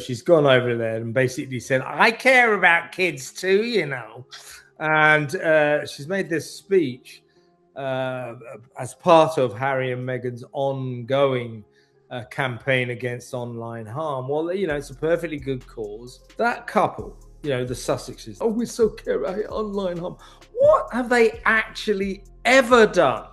She's gone over there and basically said, I care about kids too, you know. And she's made this speech as part of Harry and Meghan's ongoing campaign against online harm. Well, you know, it's a perfectly good cause. That couple, you know, the Sussexes, oh, we so care about online harm. What have they actually ever done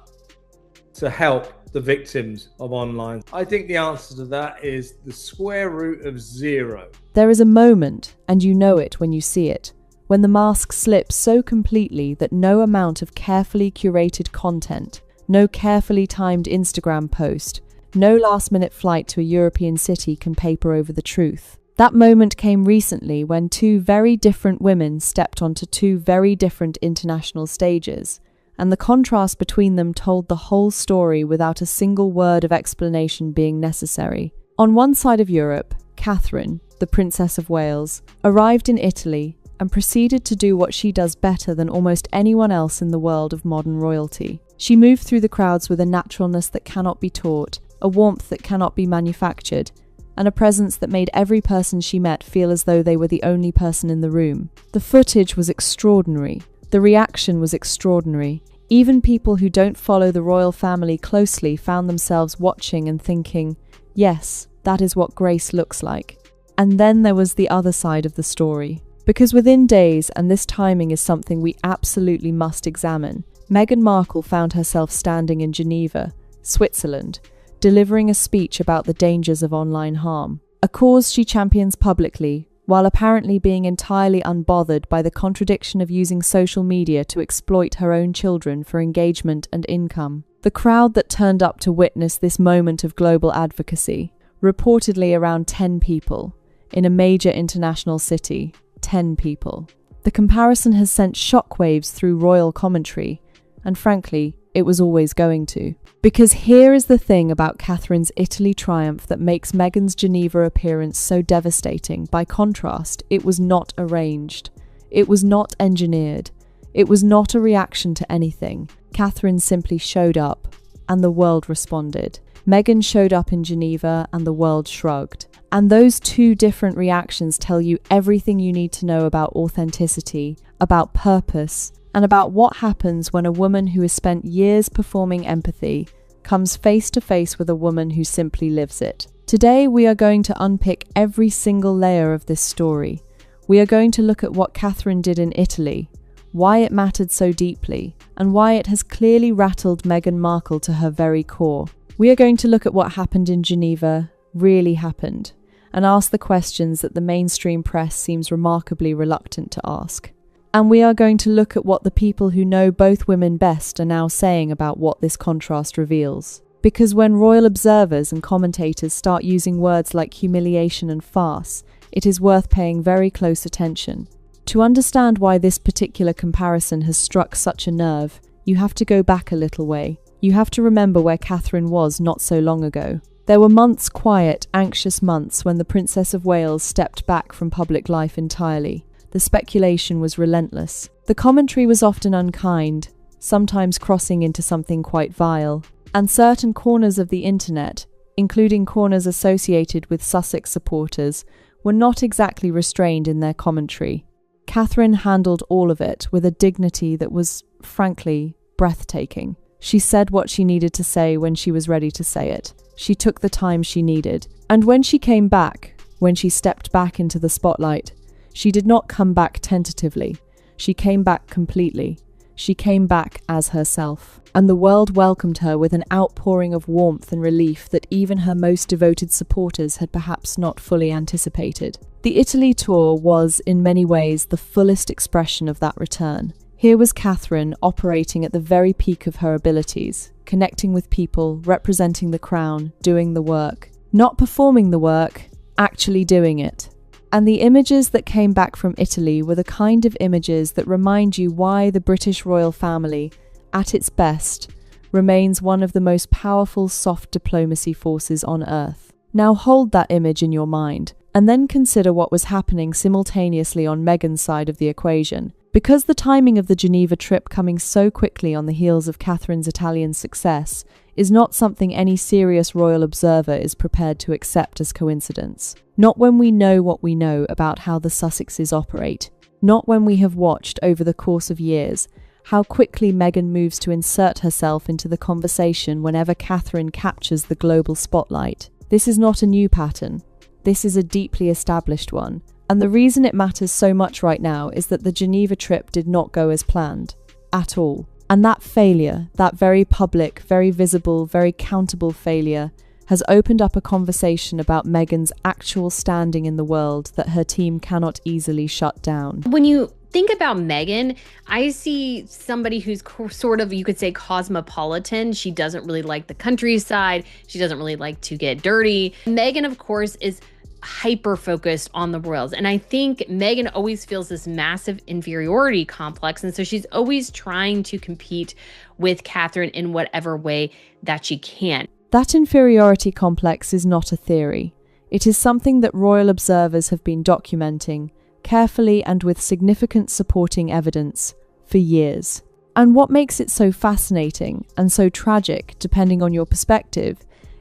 to help the victims of online? I think the answer to that is the square root of zero. There is a moment, and you know it when you see it, when the mask slips so completely that no amount of carefully curated content, no carefully timed Instagram post, no last-minute flight to a European city can paper over the truth. That moment came recently when two very different women stepped onto two very different international stages, and the contrast between them told the whole story without a single word of explanation being necessary. On one side of Europe, Catherine, the Princess of Wales, arrived in Italy and proceeded to do what she does better than almost anyone else in the world of modern royalty. She moved through the crowds with a naturalness that cannot be taught, a warmth that cannot be manufactured, and a presence that made every person she met feel as though they were the only person in the room. The footage was extraordinary. The reaction was extraordinary. Even people who don't follow the royal family closely found themselves watching and thinking, yes, that is what grace looks like. And then there was the other side of the story. Because within days, and this timing is something we absolutely must examine, Meghan Markle found herself standing in Geneva, Switzerland, delivering a speech about the dangers of online harm, a cause she champions publicly, while apparently being entirely unbothered by the contradiction of using social media to exploit her own children for engagement and income. The crowd that turned up to witness this moment of global advocacy, reportedly around 10 people, in a major international city, 10 people. The comparison has sent shockwaves through royal commentary, and frankly, it was always going to. Because here is the thing about Catherine's Italy triumph that makes Meghan's Geneva appearance so devastating. By contrast, it was not arranged. It was not engineered. It was not a reaction to anything. Catherine simply showed up, and the world responded. Meghan showed up in Geneva, and the world shrugged. And those two different reactions tell you everything you need to know about authenticity, about purpose, and about what happens when a woman who has spent years performing empathy comes face to face with a woman who simply lives it. Today, we are going to unpick every single layer of this story. We are going to look at what Catherine did in Italy, why it mattered so deeply, and why it has clearly rattled Meghan Markle to her very core. We are going to look at what happened in Geneva really happened, and ask the questions that the mainstream press seems remarkably reluctant to ask. And we are going to look at what the people who know both women best are now saying about what this contrast reveals. Because when royal observers and commentators start using words like humiliation and farce, it is worth paying very close attention. To understand why this particular comparison has struck such a nerve, you have to go back a little way. You have to remember where Catherine was not so long ago. There were months, quiet, anxious months, when the Princess of Wales stepped back from public life entirely. The speculation was relentless. The commentary was often unkind, sometimes crossing into something quite vile. And certain corners of the internet, including corners associated with Sussex supporters, were not exactly restrained in their commentary. Catherine handled all of it with a dignity that was, frankly, breathtaking. She said what she needed to say when she was ready to say it. She took the time she needed. And when she came back, when she stepped back into the spotlight, she did not come back tentatively. She came back completely. She came back as herself. And the world welcomed her with an outpouring of warmth and relief that even her most devoted supporters had perhaps not fully anticipated. The Italy tour was, in many ways, the fullest expression of that return. Here was Catherine operating at the very peak of her abilities, connecting with people, representing the crown, doing the work. Not performing the work, actually doing it. And the images that came back from Italy were the kind of images that remind you why the British royal family, at its best, remains one of the most powerful soft diplomacy forces on earth. Now hold that image in your mind, and then consider what was happening simultaneously on Meghan's side of the equation. Because the timing of the Geneva trip coming so quickly on the heels of Catherine's Italian success, is not something any serious royal observer is prepared to accept as coincidence. Not when we know what we know about how the Sussexes operate. Not when we have watched, over the course of years, how quickly Meghan moves to insert herself into the conversation whenever Catherine captures the global spotlight. This is not a new pattern. This is a deeply established one. And the reason it matters so much right now is that the Geneva trip did not go as planned. At all. And that failure, that very public, very visible, very countable failure, has opened up a conversation about Meghan's actual standing in the world that her team cannot easily shut down. When you think about Meghan, I see somebody who's sort of, you could say, cosmopolitan. She doesn't really like the countryside. She doesn't really like to get dirty. Meghan, of course, is hyper focused on the royals. And I think Meghan always feels this massive inferiority complex. And so she's always trying to compete with Catherine in whatever way that she can. That inferiority complex is not a theory. It is something that royal observers have been documenting, carefully and with significant supporting evidence, for years. And what makes it so fascinating and so tragic, depending on your perspective,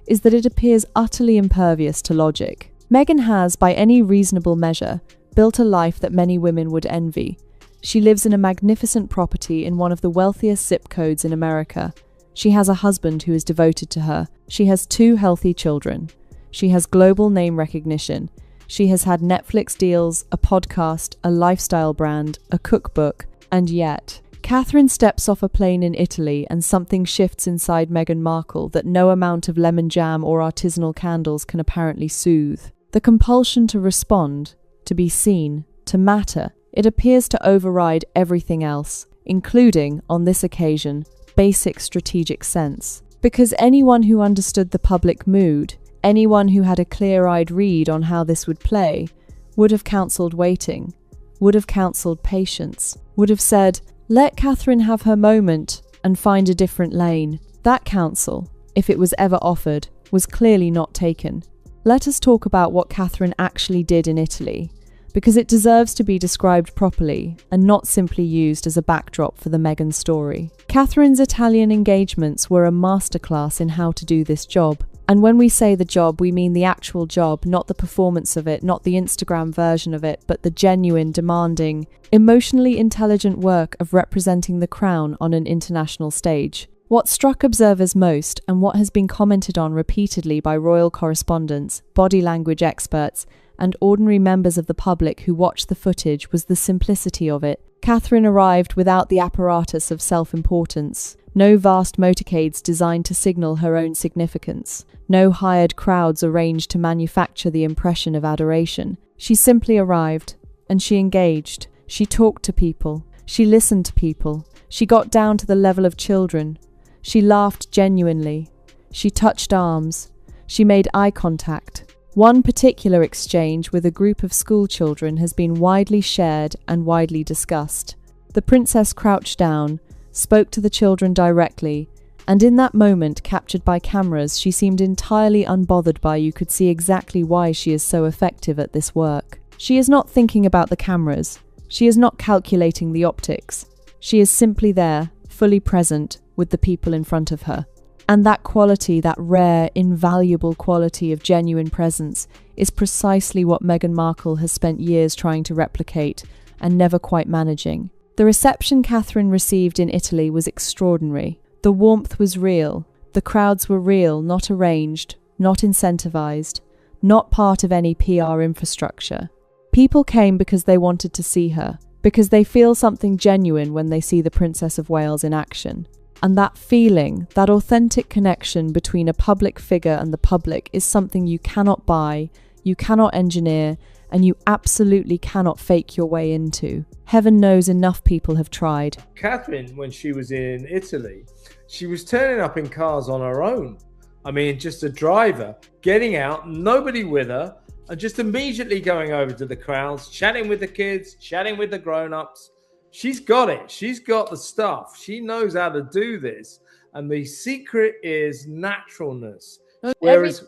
is that it appears utterly impervious to logic. Meghan has, by any reasonable measure, built a life that many women would envy. She lives in a magnificent property in one of the wealthiest zip codes in America. She has a husband who is devoted to her. She has 2 healthy children. She has global name recognition. She has had Netflix deals, a podcast, a lifestyle brand, a cookbook, and yet, Catherine steps off a plane in Italy and something shifts inside Meghan Markle that no amount of lemon jam or artisanal candles can apparently soothe. The compulsion to respond, to be seen, to matter, it appears to override everything else, including, on this occasion, basic strategic sense. Because anyone who understood the public mood, anyone who had a clear-eyed read on how this would play, would have counselled waiting, would have counselled patience, would have said, let Catherine have her moment and find a different lane. That counsel, if it was ever offered, was clearly not taken. Let us talk about what Catherine actually did in Italy, because it deserves to be described properly and not simply used as a backdrop for the Meghan story. Catherine's Italian engagements were a masterclass in how to do this job. And when we say the job, we mean the actual job, not the performance of it, not the Instagram version of it, but the genuine, demanding, emotionally intelligent work of representing the crown on an international stage. What struck observers most, and what has been commented on repeatedly by royal correspondents, body language experts, and ordinary members of the public who watched the footage, was the simplicity of it. Catherine arrived without the apparatus of self-importance. No vast motorcades designed to signal her own significance. No hired crowds arranged to manufacture the impression of adoration. She simply arrived, and she engaged. She talked to people. She listened to people. She got down to the level of children. She laughed genuinely. She touched arms. She made eye contact. One particular exchange with a group of school children has been widely shared and widely discussed. The princess crouched down, spoke to the children directly, and in that moment, captured by cameras, she seemed entirely unbothered by. You could see exactly why she is so effective at this work. She is not thinking about the cameras. She is not calculating the optics. She is simply there, fully present, with the people in front of her. And that quality, that rare, invaluable quality of genuine presence, is precisely what Meghan Markle has spent years trying to replicate and never quite managing. The reception Catherine received in Italy was extraordinary. The warmth was real. The crowds were real, not arranged, not incentivized, not part of any PR infrastructure. People came because they wanted to see her, because they feel something genuine when they see the Princess of Wales in action. And that feeling, that authentic connection between a public figure and the public is something you cannot buy, you cannot engineer, and you absolutely cannot fake your way into. Heaven knows enough people have tried. Catherine, when she was in Italy, she was turning up in cars on her own. I mean, just a driver, getting out, nobody with her, and just immediately going over to the crowds, chatting with the kids, chatting with the grown-ups. She's got it. She's got the stuff. She knows how to do this. And the secret is naturalness. Whereas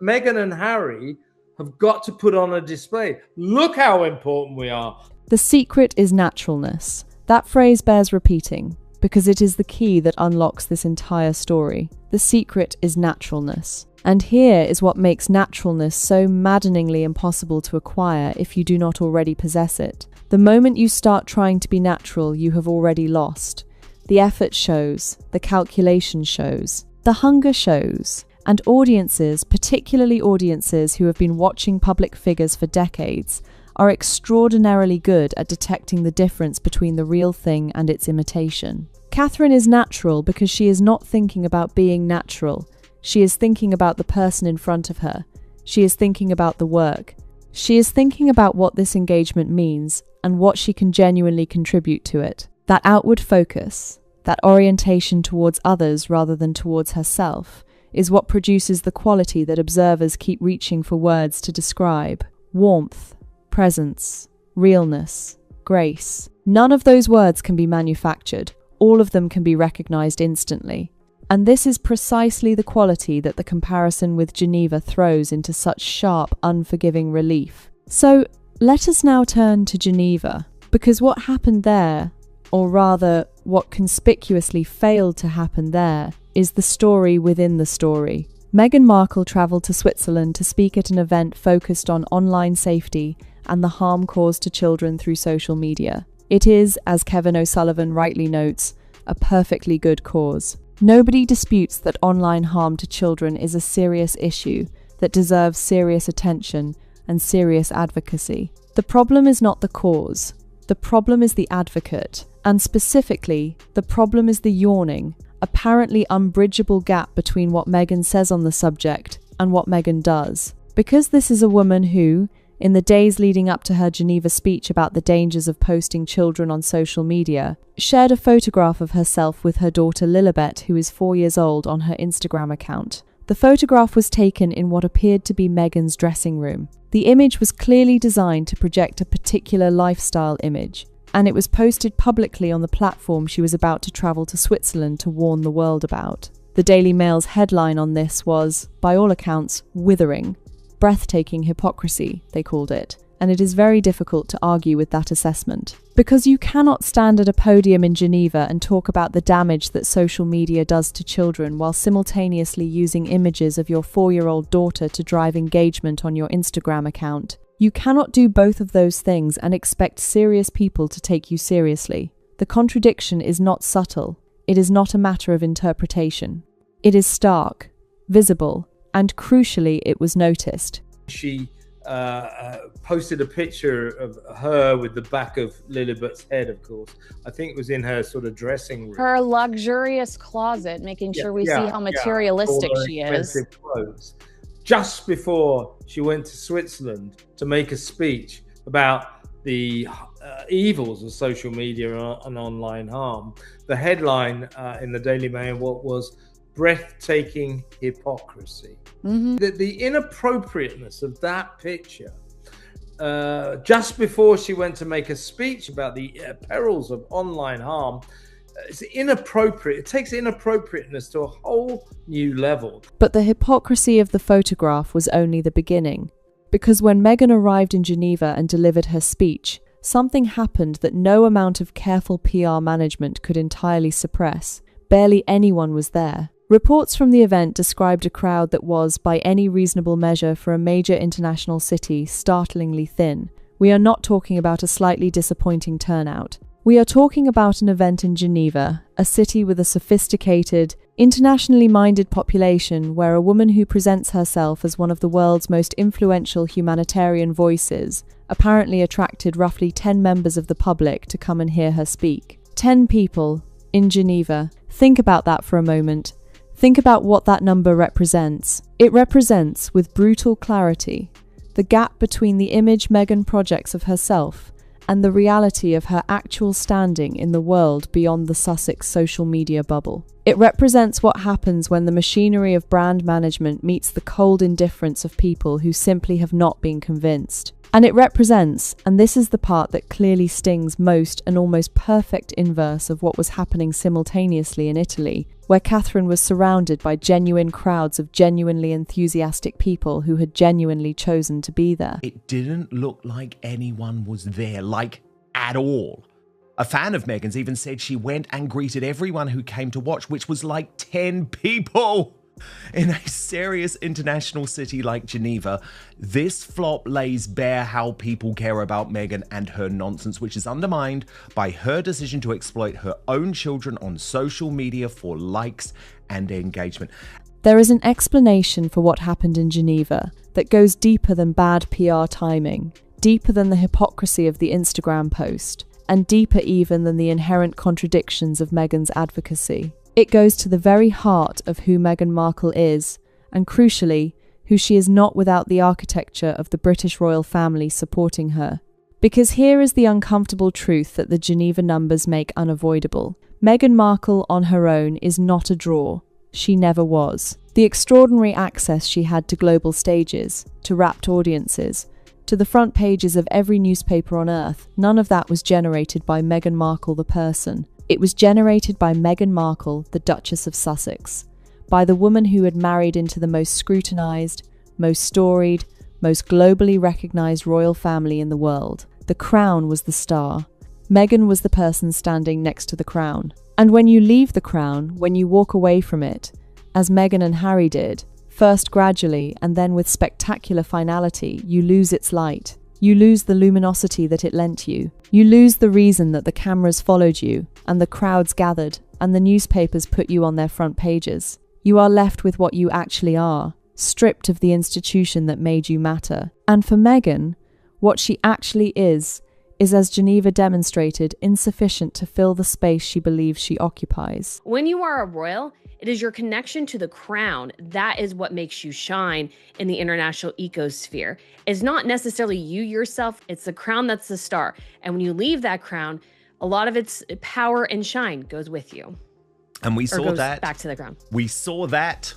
Meghan and Harry have got to put on a display. Look how important we are. The secret is naturalness. That phrase bears repeating, because it is the key that unlocks this entire story. The secret is naturalness. And here is what makes naturalness so maddeningly impossible to acquire if you do not already possess it. The moment you start trying to be natural, you have already lost. The effort shows, the calculation shows, the hunger shows, and audiences, particularly audiences who have been watching public figures for decades, are extraordinarily good at detecting the difference between the real thing and its imitation. Catherine is natural because she is not thinking about being natural. She is thinking about the person in front of her. She is thinking about the work. She is thinking about what this engagement means and what she can genuinely contribute to it. That outward focus, that orientation towards others rather than towards herself, is what produces the quality that observers keep reaching for words to describe: warmth, presence, realness, grace. None of those words can be manufactured. All of them can be recognized instantly. And this is precisely the quality that the comparison with Geneva throws into such sharp, unforgiving relief. So, let us now turn to Geneva, because what happened there, or rather, what conspicuously failed to happen there, is the story within the story. Meghan Markle travelled to Switzerland to speak at an event focused on online safety and the harm caused to children through social media. It is, as Kevin O'Sullivan rightly notes, a perfectly good cause. Nobody disputes that online harm to children is a serious issue that deserves serious attention and serious advocacy. The problem is not the cause. The problem is the advocate. And specifically, the problem is the yawning, apparently unbridgeable gap between what Meghan says on the subject and what Meghan does. Because this is a woman who, in the days leading up to her Geneva speech about the dangers of posting children on social media, shared a photograph of herself with her daughter Lilibet, who is 4 years old, on her Instagram account. The photograph was taken in what appeared to be Meghan's dressing room. The image was clearly designed to project a particular lifestyle image, and it was posted publicly on the platform she was about to travel to Switzerland to warn the world about. The Daily Mail's headline on this was, by all accounts, withering. Breathtaking hypocrisy, they called it, and it is very difficult to argue with that assessment. Because you cannot stand at a podium in Geneva and talk about the damage that social media does to children while simultaneously using images of your 4-year-old daughter to drive engagement on your Instagram account. You cannot do both of those things and expect serious people to take you seriously. The contradiction is not subtle. It is not a matter of interpretation. It is stark, visible, and crucially, it was noticed. She posted a picture of her with the back of Lilibet's head, of course. I think it was in her sort of dressing room. Her luxurious closet, making sure we see how materialistic she is. Clothes. Just before she went to Switzerland to make a speech about the evils of social media and online harm, the headline in the Daily Mail was breathtaking hypocrisy. The inappropriateness of that picture, just before she went to make a speech about the perils of online harm, it's inappropriate. It takes inappropriateness to a whole new level. But the hypocrisy of the photograph was only the beginning. Because when Meghan arrived in Geneva and delivered her speech, something happened that no amount of careful PR management could entirely suppress. Barely anyone was there. Reports from the event described a crowd that was, by any reasonable measure for a major international city, startlingly thin. We are not talking about a slightly disappointing turnout. We are talking about an event in Geneva, a city with a sophisticated, internationally minded population where a woman who presents herself as one of the world's most influential humanitarian voices apparently attracted roughly 10 members of the public to come and hear her speak. 10 people in Geneva. Think about that for a moment. Think about what that number represents. It represents, with brutal clarity, the gap between the image Meghan projects of herself and the reality of her actual standing in the world beyond the Sussex social media bubble. It represents what happens when the machinery of brand management meets the cold indifference of people who simply have not been convinced. And it represents, and this is the part that clearly stings most, an almost perfect inverse of what was happening simultaneously in Italy, where Catherine was surrounded by genuine crowds of genuinely enthusiastic people who had genuinely chosen to be there. It didn't look like anyone was there, like, at all. A fan of Meghan's even said she went and greeted everyone who came to watch, which was like 10 people. In a serious international city like Geneva, this flop lays bare how people care about Meghan and her nonsense, which is undermined by her decision to exploit her own children on social media for likes and engagement. There is an explanation for what happened in Geneva that goes deeper than bad PR timing, deeper than the hypocrisy of the Instagram post, and deeper even than the inherent contradictions of Meghan's advocacy. It goes to the very heart of who Meghan Markle is, and crucially, who she is not without the architecture of the British royal family supporting her. Because here is the uncomfortable truth that the Geneva numbers make unavoidable. Meghan Markle on her own is not a draw. She never was. The extraordinary access she had to global stages, to rapt audiences, to the front pages of every newspaper on earth, none of that was generated by Meghan Markle the person. It was generated by Meghan Markle, the Duchess of Sussex, by the woman who had married into the most scrutinised, most storied, most globally recognised royal family in the world. The crown was the star. Meghan was the person standing next to the crown. And when you leave the crown, when you walk away from it, as Meghan and Harry did, first gradually and then with spectacular finality, you lose its light. You lose the luminosity that it lent you. You lose the reason that the cameras followed you, and the crowds gathered, and the newspapers put you on their front pages. You are left with what you actually are, stripped of the institution that made you matter. And for Meghan, what she actually is, as Geneva demonstrated, insufficient to fill the space she believes she occupies. When you are a royal, it is your connection to the crown that is what makes you shine in the international ecosphere. It's not necessarily you yourself, it's the crown that's the star. And when you leave that crown, a lot of its power and shine goes with you. And we saw that back to the crown. We saw that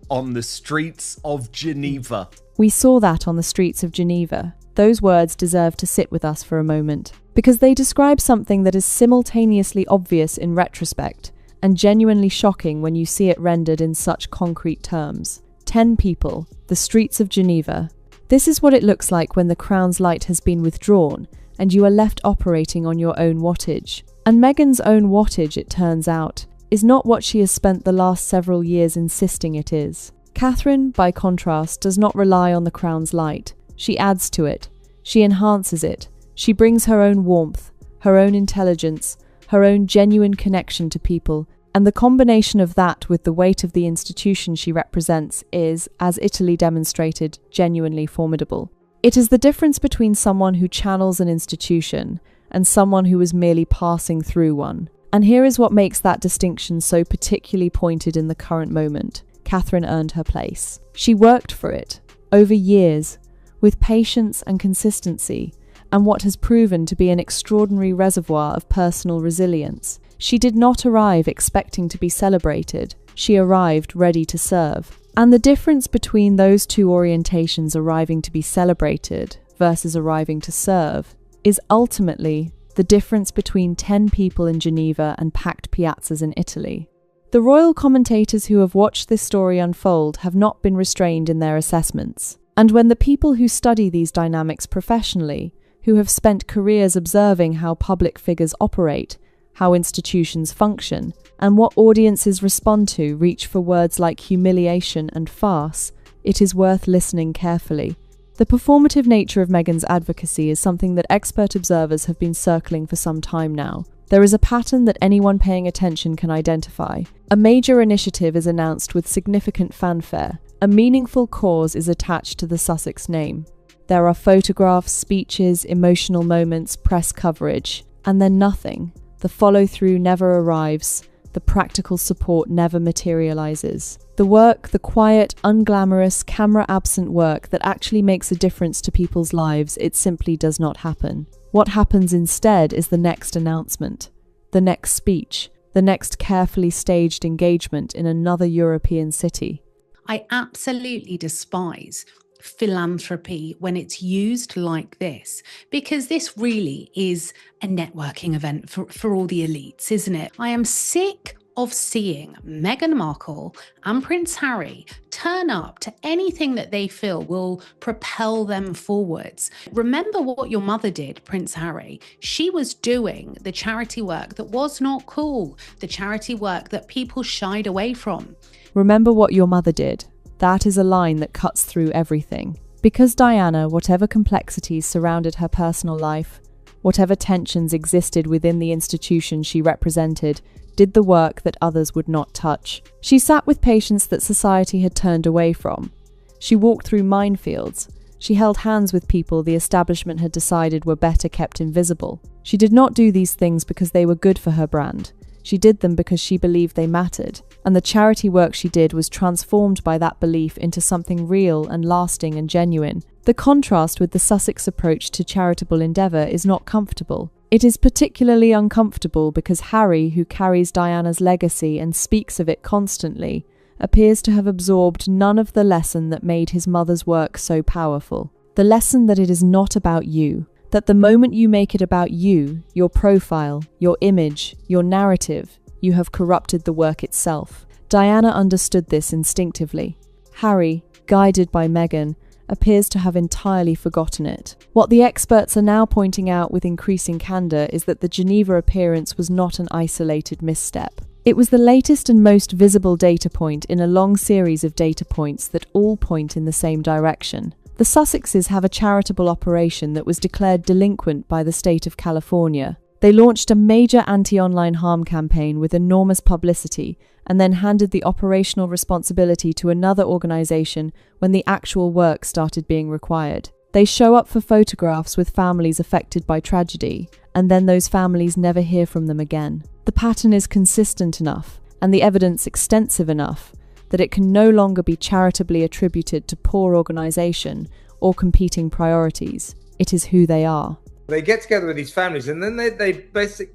on the streets of Geneva. We saw that on the streets of Geneva. Those words deserve to sit with us for a moment, because they describe something that is simultaneously obvious in retrospect and genuinely shocking when you see it rendered in such concrete terms. 10 people, the streets of Geneva. This is what it looks like when the crown's light has been withdrawn and you are left operating on your own wattage. And Meghan's own wattage, it turns out, is not what she has spent the last several years insisting it is. Catherine, by contrast, does not rely on the crown's light. She adds to it. She enhances it. She brings her own warmth, her own intelligence, her own genuine connection to people, and the combination of that with the weight of the institution she represents is, as Italy demonstrated, genuinely formidable. It is the difference between someone who channels an institution and someone who is merely passing through one. And here is what makes that distinction so particularly pointed in the current moment. Catherine earned her place. She worked for it, over years, with patience and consistency, and what has proven to be an extraordinary reservoir of personal resilience. She did not arrive expecting to be celebrated. She arrived ready to serve. And the difference between those two orientations, arriving to be celebrated versus arriving to serve, is ultimately the difference between 10 people in Geneva and packed piazzas in Italy. The royal commentators who have watched this story unfold have not been restrained in their assessments. And when the people who study these dynamics professionally, who have spent careers observing how public figures operate, how institutions function, and what audiences respond to, reach for words like humiliation and farce, it is worth listening carefully. The performative nature of Meghan's advocacy is something that expert observers have been circling for some time now. There is a pattern that anyone paying attention can identify. A major initiative is announced with significant fanfare. A meaningful cause is attached to the Sussex name. There are photographs, speeches, emotional moments, press coverage, and then nothing. The follow-through never arrives. The practical support never materializes. The work, the quiet, unglamorous, camera-absent work that actually makes a difference to people's lives, it simply does not happen. What happens instead is the next announcement, the next speech, the next carefully staged engagement in another European city. I absolutely despise philanthropy when it's used like this, because this really is a networking event for all the elites, isn't it? I am sick of seeing Meghan Markle and Prince Harry turn up to anything that they feel will propel them forwards. Remember what your mother did, Prince Harry. She was doing the charity work that was not cool, the charity work that people shied away from. Remember what your mother did. That is a line that cuts through everything. Because Diana, whatever complexities surrounded her personal life, whatever tensions existed within the institution she represented, did the work that others would not touch. She sat with patients that society had turned away from. She walked through minefields. She held hands with people the establishment had decided were better kept invisible. She did not do these things because they were good for her brand. She did them because she believed they mattered, and the charity work she did was transformed by that belief into something real and lasting and genuine. The contrast with the Sussex approach to charitable endeavour is not comfortable. It is particularly uncomfortable because Harry, who carries Diana's legacy and speaks of it constantly, appears to have absorbed none of the lesson that made his mother's work so powerful. The lesson that it is not about you. That the moment you make it about you, your profile, your image, your narrative, you have corrupted the work itself. Diana understood this instinctively. Harry, guided by Meghan, appears to have entirely forgotten it. What the experts are now pointing out with increasing candour is that the Geneva appearance was not an isolated misstep. It was the latest and most visible data point in a long series of data points that all point in the same direction. The Sussexes have a charitable operation that was declared delinquent by the state of California. They launched a major anti-online harm campaign with enormous publicity and then handed the operational responsibility to another organization when the actual work started being required. They show up for photographs with families affected by tragedy, and then those families never hear from them again. The pattern is consistent enough, and the evidence extensive enough, that it can no longer be charitably attributed to poor organisation or competing priorities. It is who they are. They get together with these families and then they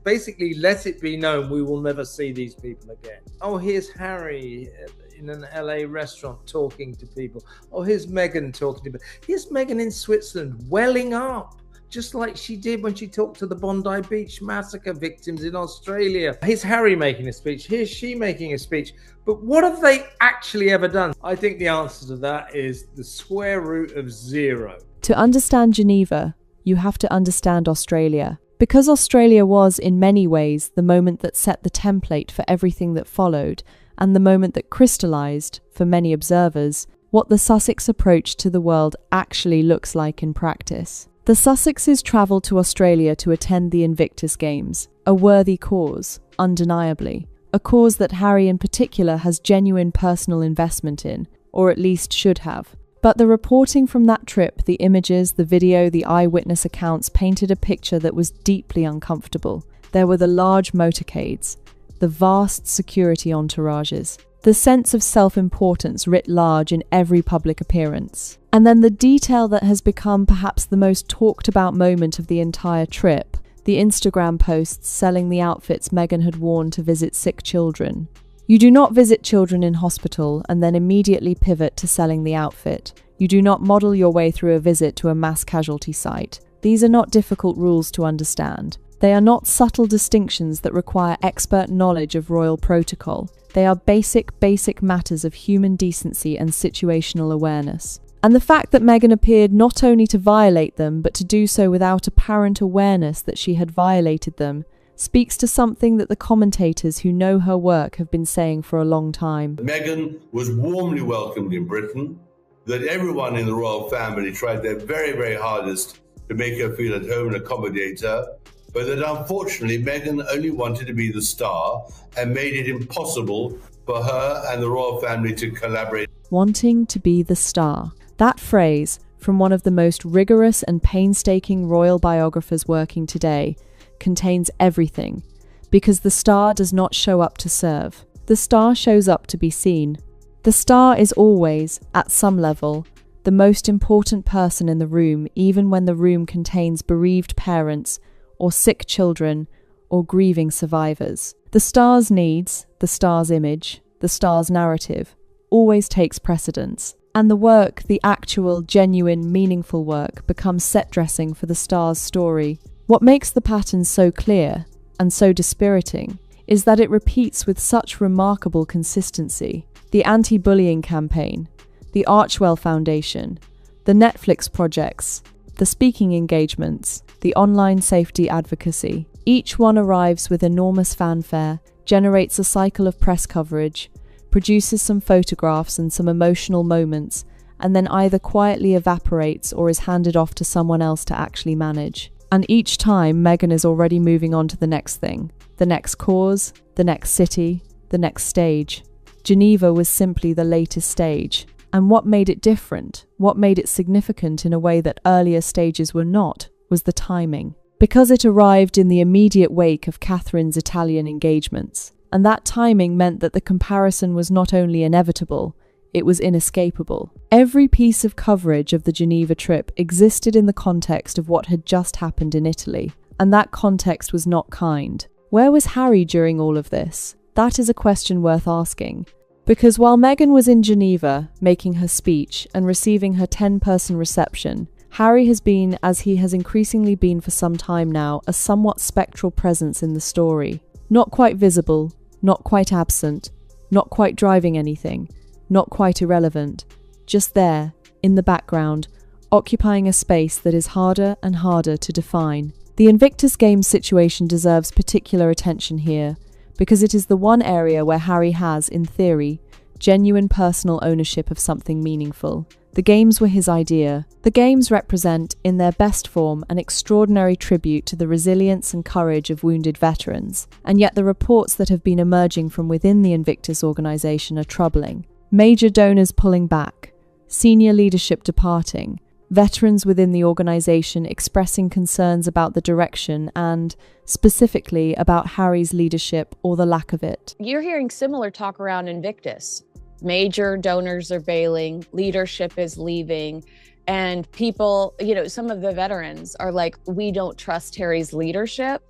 basically let it be known we will never see these people again. Oh, here's Harry in an LA restaurant talking to people. Oh, here's Meghan talking to people. Here's Meghan in Switzerland welling up, just like she did when she talked to the Bondi Beach massacre victims in Australia. Here's Harry making a speech. Here's she making a speech. But what have they actually ever done? I think the answer to that is the square root of zero. To understand Geneva, you have to understand Australia. Because Australia was, in many ways, the moment that set the template for everything that followed, and the moment that crystallised, for many observers, what the Sussex approach to the world actually looks like in practice. The Sussexes travelled to Australia to attend the Invictus Games, a worthy cause, undeniably. A cause that Harry in particular has genuine personal investment in, or at least should have. But the reporting from that trip, the images, the video, the eyewitness accounts painted a picture that was deeply uncomfortable. There were the large motorcades, the vast security entourages, the sense of self-importance writ large in every public appearance. And then the detail that has become perhaps the most talked about moment of the entire trip, the Instagram posts selling the outfits Meghan had worn to visit sick children. You do not visit children in hospital and then immediately pivot to selling the outfit. You do not model your way through a visit to a mass casualty site. These are not difficult rules to understand. They are not subtle distinctions that require expert knowledge of royal protocol. They are basic matters of human decency and situational awareness. And the fact that Meghan appeared not only to violate them, but to do so without apparent awareness that she had violated them, speaks to something that the commentators who know her work have been saying for a long time. Meghan was warmly welcomed in Britain, that everyone in the royal family tried their very, very hardest to make her feel at home and accommodate her, but that unfortunately Meghan only wanted to be the star and made it impossible for her and the royal family to collaborate. Wanting to be the star. That phrase, from one of the most rigorous and painstaking royal biographers working today, contains everything, because the star does not show up to serve. The star shows up to be seen. The star is always, at some level, the most important person in the room, even when the room contains bereaved parents, or sick children, or grieving survivors. The star's needs, the star's image, the star's narrative, always takes precedence. And the work, the actual, genuine, meaningful work, becomes set dressing for the star's story. What makes the pattern so clear and so dispiriting is that it repeats with such remarkable consistency. The anti-bullying campaign, the Archwell Foundation, the Netflix projects, the speaking engagements, the online safety advocacy. Each one arrives with enormous fanfare, generates a cycle of press coverage, produces some photographs and some emotional moments, and then either quietly evaporates or is handed off to someone else to actually manage. And each time, Meghan is already moving on to the next thing, the next cause, the next city, the next stage. Geneva was simply the latest stage. And what made it different, what made it significant in a way that earlier stages were not, was the timing. Because it arrived in the immediate wake of Catherine's Italian engagements. And that timing meant that the comparison was not only inevitable, it was inescapable. Every piece of coverage of the Geneva trip existed in the context of what had just happened in Italy, and that context was not kind. Where was Harry during all of this? That is a question worth asking. Because while Meghan was in Geneva, making her speech and receiving her 10-person reception, Harry has been, as he has increasingly been for some time now, a somewhat spectral presence in the story. Not quite visible, not quite absent, not quite driving anything, not quite irrelevant, just there, in the background, occupying a space that is harder and harder to define. The Invictus Games situation deserves particular attention here, because it is the one area where Harry has, in theory, genuine personal ownership of something meaningful. The Games were his idea. The Games represent, in their best form, an extraordinary tribute to the resilience and courage of wounded veterans, and yet the reports that have been emerging from within the Invictus organisation are troubling. Major donors pulling back, senior leadership departing, veterans within the organisation expressing concerns about the direction and, specifically, about Harry's leadership or the lack of it. You're hearing similar talk around Invictus. Major donors are bailing, leadership is leaving, and people, some of the veterans are like, we don't trust Harry's leadership,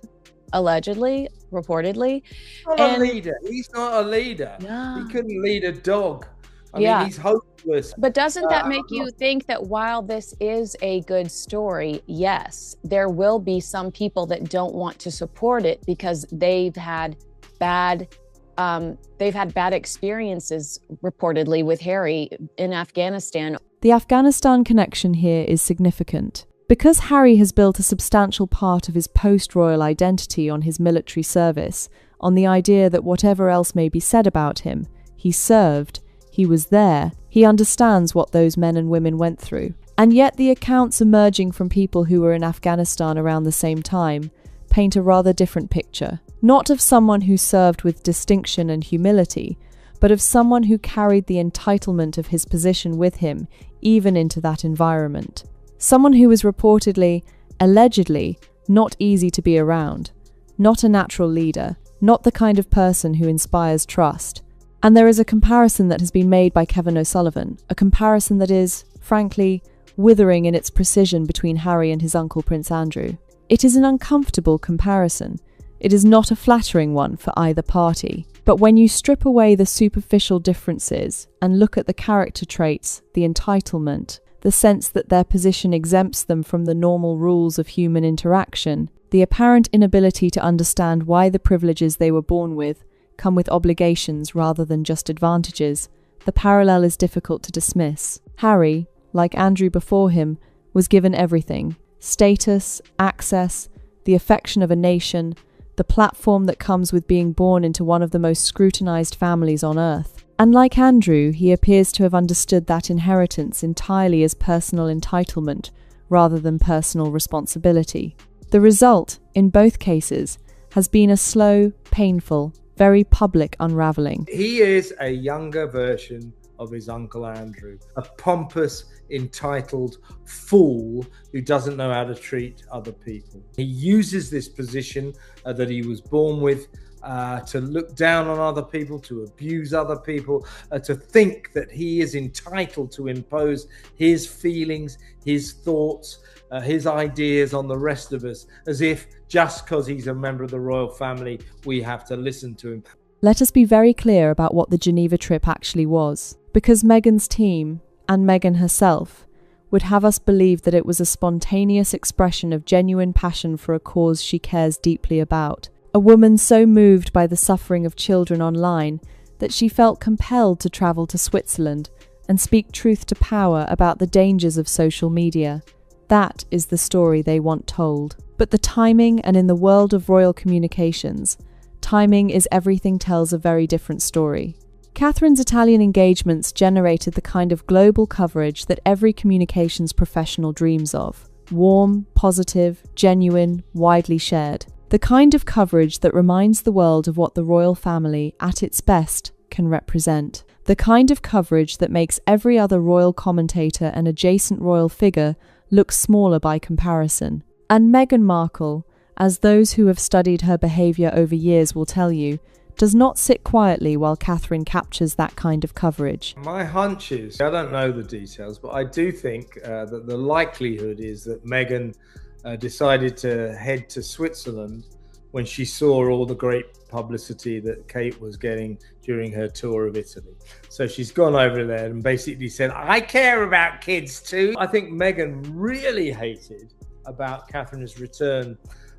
allegedly, reportedly. He's not a leader. He's not a leader. Yeah. He couldn't lead a dog. I mean, he's hopeless. But doesn't that make you think that while this is a good story, yes, there will be some people that don't want to support it because they've had bad experiences reportedly with Harry in Afghanistan. The Afghanistan connection here is significant. Because Harry has built a substantial part of his post-royal identity on his military service, on the idea that whatever else may be said about him, he served, he was there, he understands what those men and women went through. And yet the accounts emerging from people who were in Afghanistan around the same time paint a rather different picture. Not of someone who served with distinction and humility, but of someone who carried the entitlement of his position with him, even into that environment. Someone who was reportedly, allegedly, not easy to be around, not a natural leader, not the kind of person who inspires trust. And there is a comparison that has been made by Kevin O'Sullivan, a comparison that is, frankly, withering in its precision between Harry and his uncle Prince Andrew. It is an uncomfortable comparison. It is not a flattering one for either party. But when you strip away the superficial differences and look at the character traits, the entitlement, the sense that their position exempts them from the normal rules of human interaction, the apparent inability to understand why the privileges they were born with come with obligations rather than just advantages, the parallel is difficult to dismiss. Harry, like Andrew before him, was given everything: status, access, the affection of a nation, the platform that comes with being born into one of the most scrutinized families on earth. And like Andrew, he appears to have understood that inheritance entirely as personal entitlement rather than personal responsibility. The result, in both cases, has been a slow, painful, very public unraveling. He is a younger version of his Uncle Andrew, a pompous, entitled fool who doesn't know how to treat other people. He uses this position that he was born with to look down on other people, to abuse other people, to think that he is entitled to impose his feelings, his thoughts, his ideas on the rest of us, as if just because he's a member of the royal family, we have to listen to him. Let us be very clear about what the Geneva trip actually was, because Meghan's team, and Meghan herself, would have us believe that it was a spontaneous expression of genuine passion for a cause she cares deeply about. a woman so moved by the suffering of children online that she felt compelled to travel to Switzerland and speak truth to power about the dangers of social media. That is the story they want told. But the timing, and in the world of royal communications, timing is everything, tells a very different story. Catherine's Italian engagements generated the kind of global coverage that every communications professional dreams of. Warm, positive, genuine, widely shared. The kind of coverage that reminds the world of what the royal family, at its best, can represent. The kind of coverage that makes every other royal commentator and adjacent royal figure look smaller by comparison. And Meghan Markle, as those who have studied her behaviour over years will tell you, does not sit quietly while Catherine captures that kind of coverage. My hunch is, I don't know the details, but I do think that the likelihood is that Meghan decided to head to Switzerland when she saw all the great publicity that Kate was getting during her tour of Italy. So she's gone over there and basically said, I care about kids too. I think Meghan really hated about Catherine's return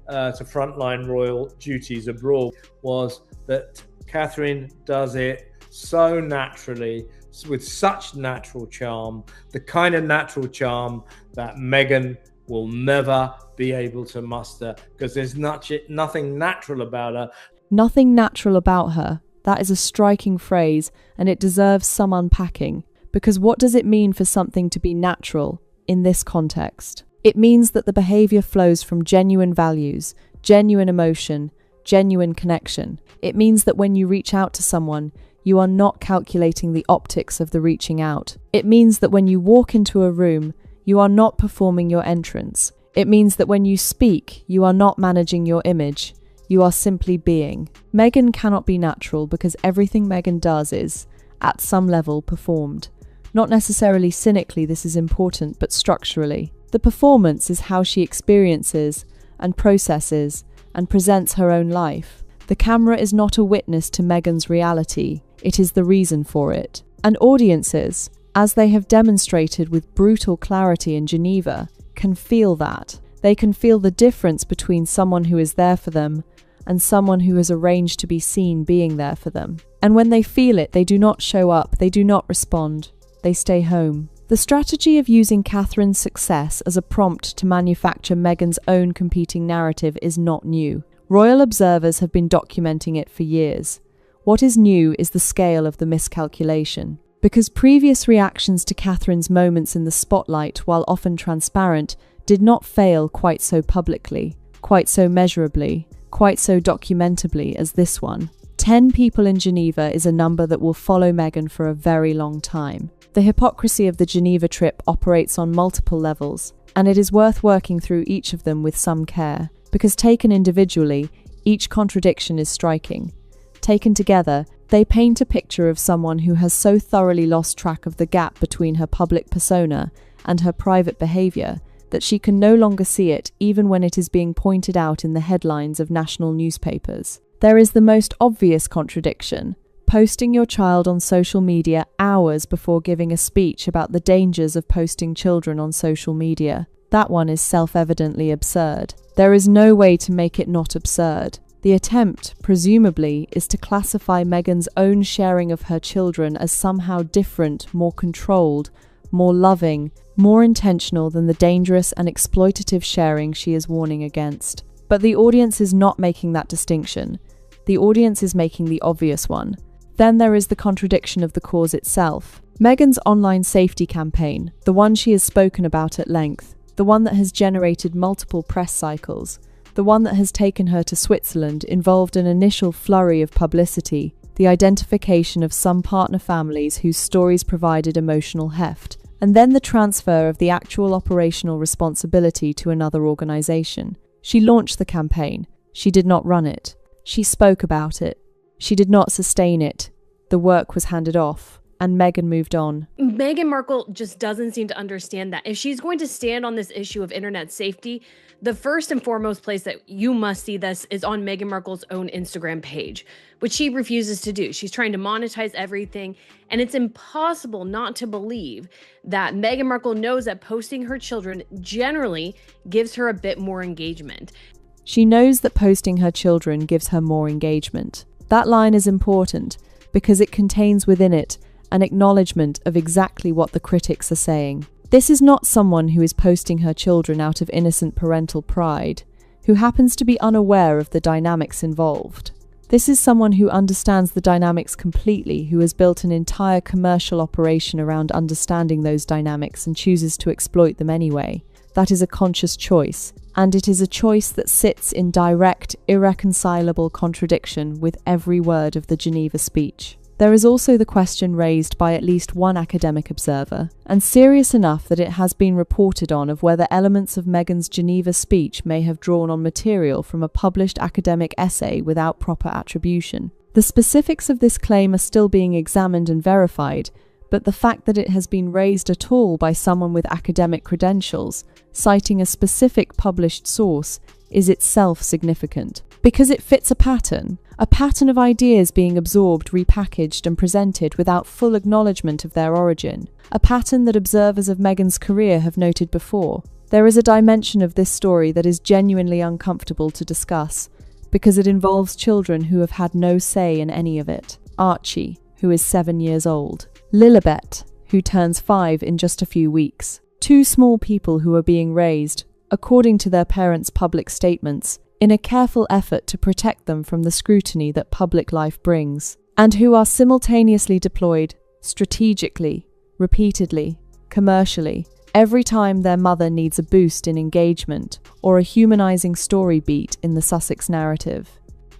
to frontline royal duties abroad was that Catherine does it so naturally, with such natural charm, the kind of natural charm that Meghan will never be able to muster, because there's nothing natural about her. Nothing natural about her. That is a striking phrase, and it deserves some unpacking. Because what does it mean for something to be natural in this context? It means that the behaviour flows from genuine values, genuine emotion, genuine connection. It means that when you reach out to someone, you are not calculating the optics of the reaching out. It means that when you walk into a room, you are not performing your entrance. It means that when you speak, you are not managing your image. You are simply being. Meghan cannot be natural because everything Meghan does is, at some level, performed. Not necessarily cynically, this is important, but structurally. The performance is how she experiences and processes and presents her own life. The camera is not a witness to Meghan's reality, it is the reason for it. And audiences, as they have demonstrated with brutal clarity in Geneva, can feel that. They can feel the difference between someone who is there for them and someone who has arranged to be seen being there for them. And when they feel it, they do not show up, they do not respond, they stay home. The strategy of using Catherine's success as a prompt to manufacture Meghan's own competing narrative is not new. Royal observers have been documenting it for years. What is new is the scale of the miscalculation. Because previous reactions to Catherine's moments in the spotlight, while often transparent, did not fail quite so publicly, quite so measurably, quite so documentably as this one. 10 people in Geneva is a number that will follow Meghan for a very long time. The hypocrisy of the Geneva trip operates on multiple levels, and it is worth working through each of them with some care, because taken individually, each contradiction is striking. Taken together, they paint a picture of someone who has so thoroughly lost track of the gap between her public persona and her private behaviour that she can no longer see it even when it is being pointed out in the headlines of national newspapers. There is the most obvious contradiction: posting your child on social media hours before giving a speech about the dangers of posting children on social media. That one is self-evidently absurd. There is no way to make it not absurd. The attempt, presumably, is to classify Meghan's own sharing of her children as somehow different, more controlled, more loving, more intentional than the dangerous and exploitative sharing she is warning against. But the audience is not making that distinction. The audience is making the obvious one. Then there is the contradiction of the cause itself. Meghan's online safety campaign, the one she has spoken about at length, the one that has generated multiple press cycles, the one that has taken her to Switzerland, involved an initial flurry of publicity, the identification of some partner families whose stories provided emotional heft, and then the transfer of the actual operational responsibility to another organisation. She launched the campaign. She did not run it. She spoke about it. She did not sustain it. The work was handed off, and Meghan moved on. Meghan Markle just doesn't seem to understand that. If she's going to stand on this issue of internet safety, the first and foremost place that you must see this is on Meghan Markle's own Instagram page, which she refuses to do. She's trying to monetize everything, and it's impossible not to believe that Meghan Markle knows that posting her children generally gives her a bit more engagement. She knows that posting her children gives her more engagement. That line is important because it contains within it an acknowledgement of exactly what the critics are saying. This is not someone who is posting her children out of innocent parental pride, who happens to be unaware of the dynamics involved. This is someone who understands the dynamics completely, who has built an entire commercial operation around understanding those dynamics and chooses to exploit them anyway. That is a conscious choice, and it is a choice that sits in direct, irreconcilable contradiction with every word of the Geneva speech. There is also the question raised by at least one academic observer, and serious enough that it has been reported on, of whether elements of Meghan's Geneva speech may have drawn on material from a published academic essay without proper attribution. The specifics of this claim are still being examined and verified, but the fact that it has been raised at all by someone with academic credentials, citing a specific published source, is itself significant, because it fits a pattern of ideas being absorbed, repackaged and presented without full acknowledgement of their origin, a pattern that observers of Meghan's career have noted before. There is a dimension of this story that is genuinely uncomfortable to discuss, because it involves children who have had no say in any of it. Archie, who is 7 years old. Lilibet, who turns 5 in just a few weeks. Two small people who are being raised, according to their parents' public statements, in a careful effort to protect them from the scrutiny that public life brings, and who are simultaneously deployed, strategically, repeatedly, commercially, every time their mother needs a boost in engagement or a humanizing story beat in the Sussex narrative.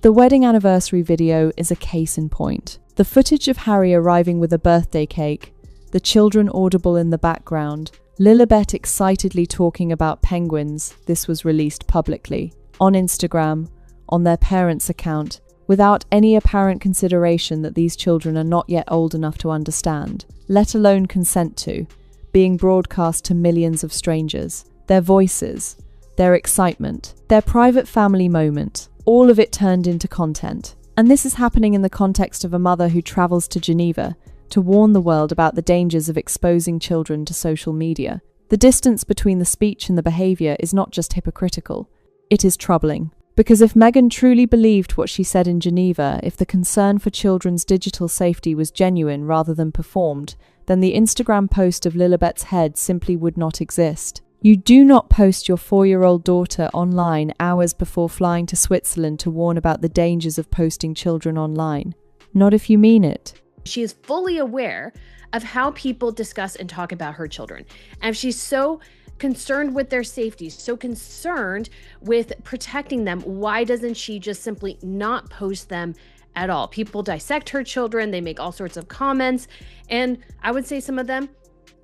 The wedding anniversary video is a case in point. The footage of Harry arriving with a birthday cake, the children audible in the background, Lilibet excitedly talking about penguins, this was released publicly, on Instagram, on their parents' account, without any apparent consideration that these children are not yet old enough to understand, let alone consent to, being broadcast to millions of strangers. Their voices, their excitement, their private family moment, all of it turned into content. And this is happening in the context of a mother who travels to Geneva to warn the world about the dangers of exposing children to social media. The distance between the speech and the behaviour is not just hypocritical, it is troubling. Because if Meghan truly believed what she said in Geneva, if the concern for children's digital safety was genuine rather than performed, then the Instagram post of Lilibet's head simply would not exist. You do not post your 4-year-old daughter online hours before flying to Switzerland to warn about the dangers of posting children online. Not if you mean it. She is fully aware of how people discuss and talk about her children. And if she's so concerned with their safety, so concerned with protecting them, why doesn't she just simply not post them at all? People dissect her children, they make all sorts of comments, and I would say some of them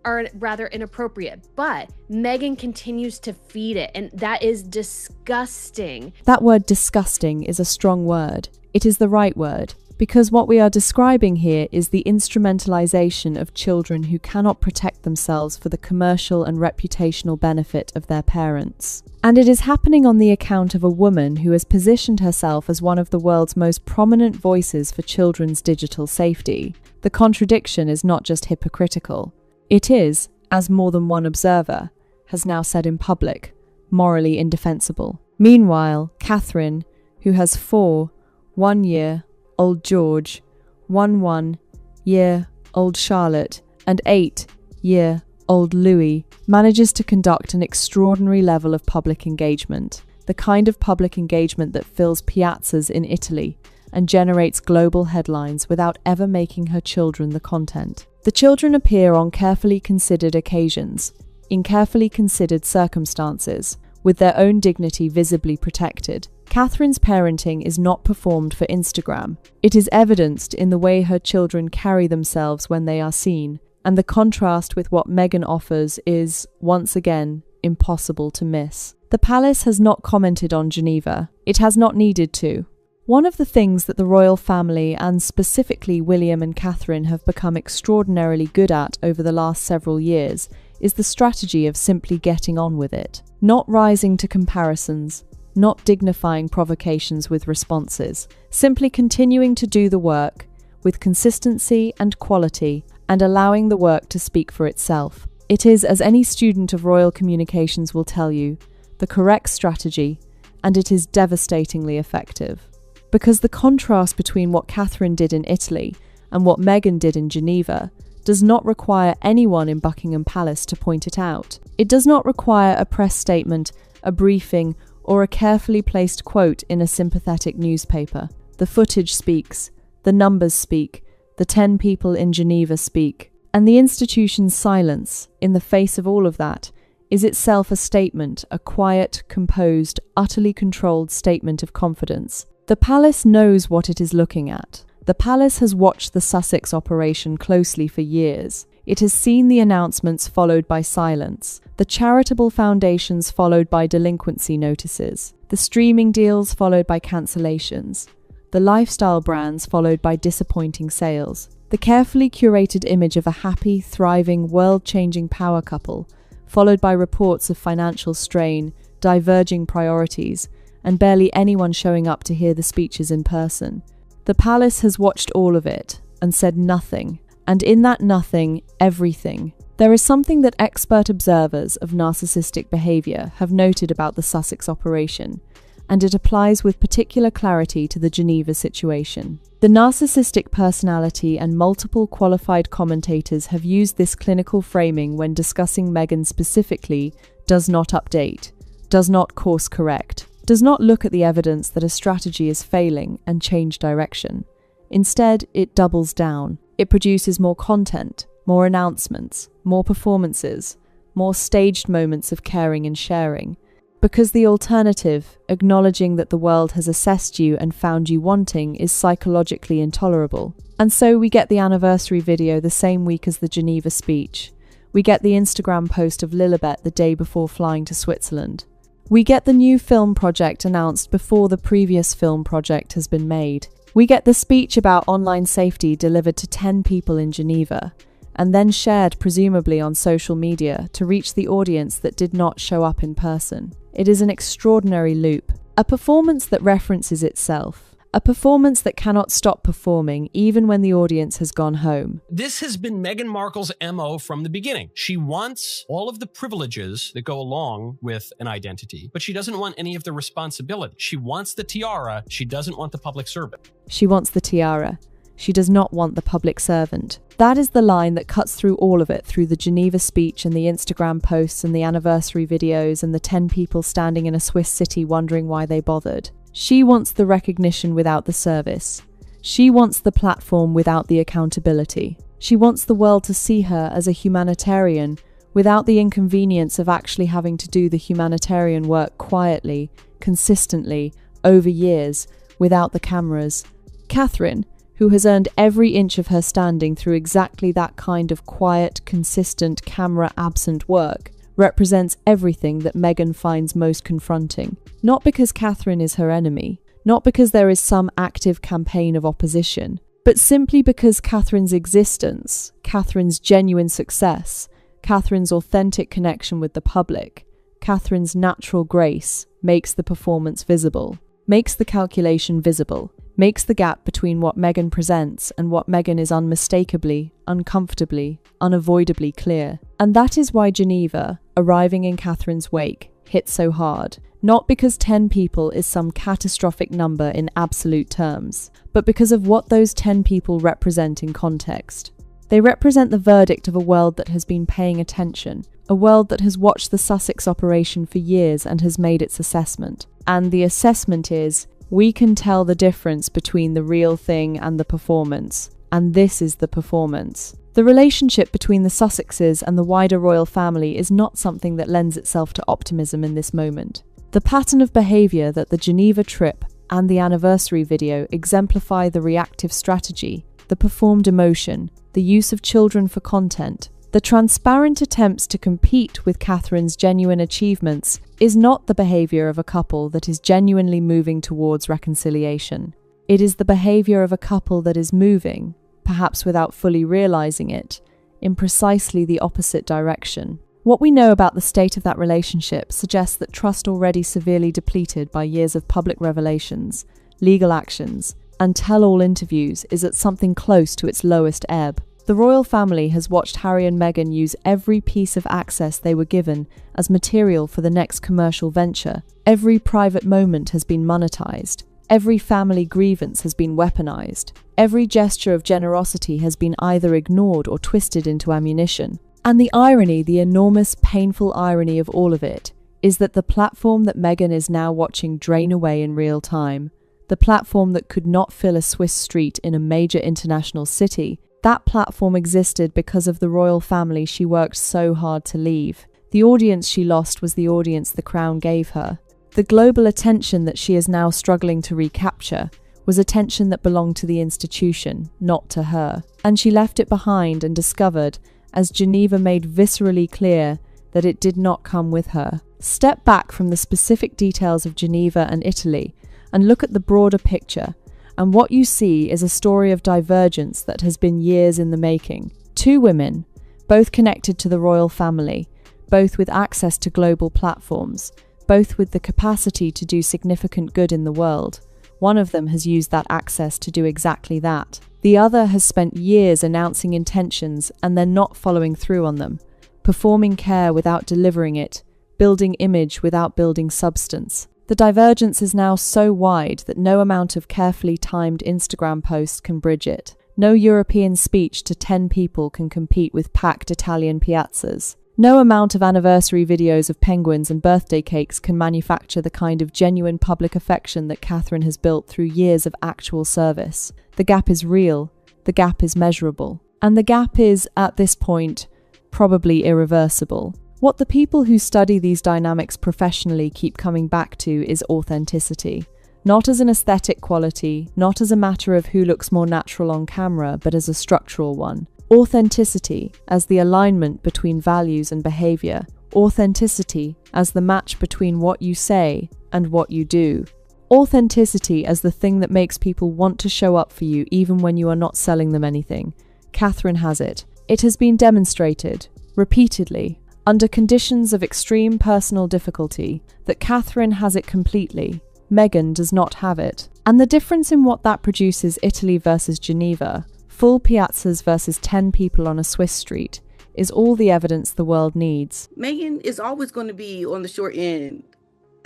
are rather inappropriate, but Meghan continues to feed it, and that is disgusting. That word disgusting is a strong word. It is the right word, because what we are describing here is the instrumentalization of children who cannot protect themselves for the commercial and reputational benefit of their parents. And it is happening on the account of a woman who has positioned herself as one of the world's most prominent voices for children's digital safety. The contradiction is not just hypocritical. It is, as more than one observer has now said in public, morally indefensible. Meanwhile, Catherine, who has 4 1-year-old George, 1-year-old Charlotte, and 8-year-old Louis, manages to conduct an extraordinary level of public engagement, the kind of public engagement that fills piazzas in Italy and generates global headlines without ever making her children the content. The children appear on carefully considered occasions, in carefully considered circumstances, with their own dignity visibly protected. Catherine's parenting is not performed for Instagram. It is evidenced in the way her children carry themselves when they are seen, and the contrast with what Meghan offers is, once again, impossible to miss. The palace has not commented on Geneva. It has not needed to. One of the things that the royal family, and specifically William and Catherine, have become extraordinarily good at over the last several years is the strategy of simply getting on with it, not rising to comparisons, not dignifying provocations with responses, simply continuing to do the work with consistency and quality and allowing the work to speak for itself. It is, as any student of royal communications will tell you, the correct strategy, and it is devastatingly effective. Because the contrast between what Catherine did in Italy and what Meghan did in Geneva does not require anyone in Buckingham Palace to point it out. It does not require a press statement, a briefing, or a carefully placed quote in a sympathetic newspaper. The footage speaks, the numbers speak, the 10 people in Geneva speak, and the institution's silence, in the face of all of that, is itself a statement, a quiet, composed, utterly controlled statement of confidence. The palace knows what it is looking at. The palace has watched the Sussex operation closely for years. It has seen the announcements followed by silence, the charitable foundations followed by delinquency notices, the streaming deals followed by cancellations, the lifestyle brands followed by disappointing sales, the carefully curated image of a happy, thriving, world-changing power couple, followed by reports of financial strain, diverging priorities, and barely anyone showing up to hear the speeches in person. The palace has watched all of it and said nothing, and in that nothing, everything. There is something that expert observers of narcissistic behaviour have noted about the Sussex operation, and it applies with particular clarity to the Geneva situation. The narcissistic personality and multiple qualified commentators have used this clinical framing when discussing Meghan specifically: does not update, does not course correct, does not look at the evidence that a strategy is failing and change direction. Instead, it doubles down. It produces more content, more announcements, more performances, more staged moments of caring and sharing. Because the alternative, acknowledging that the world has assessed you and found you wanting, is psychologically intolerable. And so we get the anniversary video the same week as the Geneva speech. We get the Instagram post of Lilibet the day before flying to Switzerland. We get the new film project announced before the previous film project has been made. We get the speech about online safety delivered to 10 people in Geneva, and then shared presumably on social media to reach the audience that did not show up in person. It is an extraordinary loop, a performance that references itself, a performance that cannot stop performing even when the audience has gone home. This has been Meghan Markle's MO from the beginning. She wants all of the privileges that go along with an identity, but she doesn't want any of the responsibility. She wants the tiara, she doesn't want the public servant. She wants the tiara. She does not want the public servant. That is the line that cuts through all of it, through the Geneva speech and the Instagram posts and the anniversary videos and the 10 people standing in a Swiss city wondering why they bothered. She wants the recognition without the service. She wants the platform without the accountability. She wants the world to see her as a humanitarian without the inconvenience of actually having to do the humanitarian work quietly, consistently, over years, without the cameras. Catherine, who has earned every inch of her standing through exactly that kind of quiet, consistent, camera-absent work, represents everything that Meghan finds most confronting. Not because Catherine is her enemy, not because there is some active campaign of opposition, but simply because Catherine's existence, Catherine's genuine success, Catherine's authentic connection with the public, Catherine's natural grace makes the performance visible, makes the calculation visible, makes the gap between what Meghan presents and what Meghan is unmistakably, uncomfortably, unavoidably clear. And that is why Geneva, arriving in Catherine's wake, hit so hard. Not because 10 people is some catastrophic number in absolute terms, but because of what those 10 people represent in context. They represent the verdict of a world that has been paying attention, a world that has watched the Sussex operation for years and has made its assessment. And the assessment is, we can tell the difference between the real thing and the performance, and this is the performance. The relationship between the Sussexes and the wider royal family is not something that lends itself to optimism in this moment. The pattern of behaviour that the Geneva trip and the anniversary video exemplify the reactive strategy, the performed emotion, the use of children for content, the transparent attempts to compete with Catherine's genuine achievements is not the behaviour of a couple that is genuinely moving towards reconciliation. It is the behaviour of a couple that is moving, perhaps without fully realising it, in precisely the opposite direction. What we know about the state of that relationship suggests that trust already severely depleted by years of public revelations, legal actions, and tell-all interviews is at something close to its lowest ebb. The royal family has watched Harry and Meghan use every piece of access they were given as material for the next commercial venture. Every private moment has been monetized. Every family grievance has been weaponized. Every gesture of generosity has been either ignored or twisted into ammunition. And the irony, the enormous, painful irony of all of it, is that the platform that Meghan is now watching drain away in real time, the platform that could not fill a Swiss street in a major international city, that platform existed because of the royal family she worked so hard to leave. The audience she lost was the audience the crown gave her. The global attention that she is now struggling to recapture was attention that belonged to the institution, not to her. And she left it behind and discovered, as Geneva made viscerally clear, that it did not come with her. Step back from the specific details of Geneva and Italy and look at the broader picture, and what you see is a story of divergence that has been years in the making. Two women, both connected to the royal family, both with access to global platforms, both with the capacity to do significant good in the world. One of them has used that access to do exactly that. The other has spent years announcing intentions and then not following through on them, performing care without delivering it, building image without building substance. The divergence is now so wide that no amount of carefully timed Instagram posts can bridge it. No European speech to 10 people can compete with packed Italian piazzas. No amount of anniversary videos of penguins and birthday cakes can manufacture the kind of genuine public affection that Catherine has built through years of actual service. The gap is real, the gap is measurable, and the gap is, at this point, probably irreversible. What the people who study these dynamics professionally keep coming back to is authenticity. Not as an aesthetic quality, not as a matter of who looks more natural on camera, but as a structural one. Authenticity as the alignment between values and behavior. Authenticity as the match between what you say and what you do. Authenticity as the thing that makes people want to show up for you even when you are not selling them anything. Catherine has it. It has been demonstrated, repeatedly, under conditions of extreme personal difficulty, that Catherine has it completely. Meghan does not have it. And the difference in what that produces, Italy versus Geneva, full piazzas versus 10 people on a Swiss street, is all the evidence the world needs. Meghan is always going to be on the short end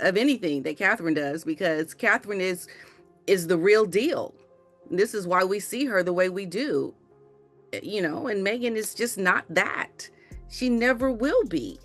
of anything that Catherine does, because Catherine is the real deal. This is why we see her the way we do, and Meghan is just not that. She never will be.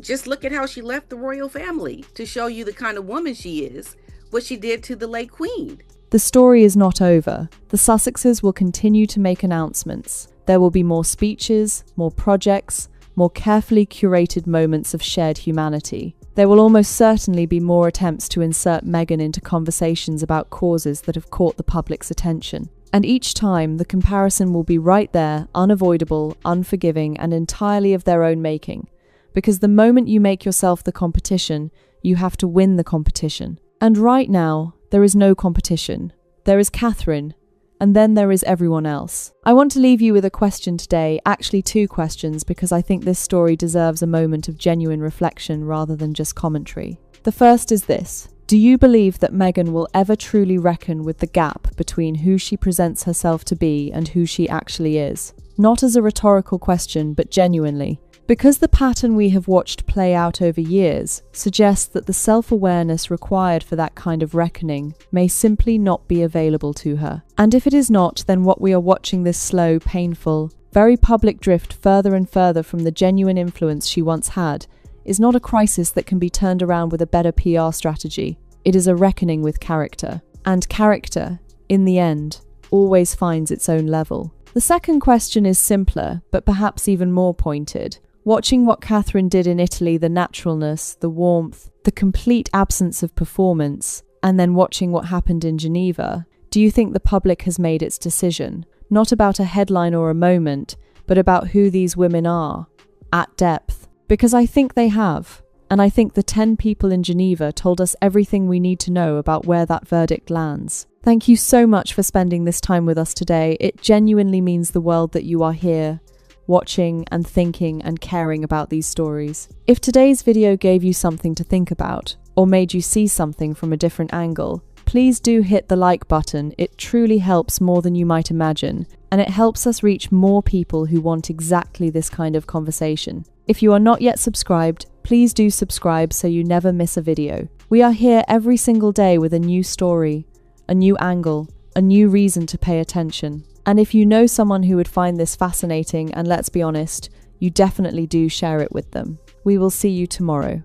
Just look at how she left the royal family to show you the kind of woman she is, what she did to the late queen. The story is not over. The Sussexes will continue to make announcements. There will be more speeches, more projects, more carefully curated moments of shared humanity. There will almost certainly be more attempts to insert Meghan into conversations about causes that have caught the public's attention. And each time, the comparison will be right there, unavoidable, unforgiving, and entirely of their own making. Because the moment you make yourself the competition, you have to win the competition. And right now, there is no competition. There is Catherine, and then there is everyone else. I want to leave you with a question today, actually 2 questions, because I think this story deserves a moment of genuine reflection rather than just commentary. The first is this. Do you believe that Meghan will ever truly reckon with the gap between who she presents herself to be and who she actually is? Not as a rhetorical question, but genuinely. Because the pattern we have watched play out over years suggests that the self-awareness required for that kind of reckoning may simply not be available to her. And if it is not, then what we are watching, this slow, painful, very public drift further and further from the genuine influence she once had, is not a crisis that can be turned around with a better PR strategy. It is a reckoning with character. And character, in the end, always finds its own level. The second question is simpler, but perhaps even more pointed. Watching what Catherine did in Italy, the naturalness, the warmth, the complete absence of performance, and then watching what happened in Geneva, do you think the public has made its decision? Not about a headline or a moment, but about who these women are, at depth. Because I think they have, and I think the 10 people in Geneva told us everything we need to know about where that verdict lands. Thank you so much for spending this time with us today. It genuinely means the world that you are here, watching and thinking and caring about these stories. If today's video gave you something to think about, or made you see something from a different angle, Please do hit the like button. It truly helps more than you might imagine, and it helps us reach more people who want exactly this kind of conversation. If you are not yet subscribed, please do subscribe so you never miss a video. We are here every single day with a new story, a new angle, a new reason to pay attention. And if you know someone who would find this fascinating, and let's be honest, you definitely do share it with them. We will see you tomorrow.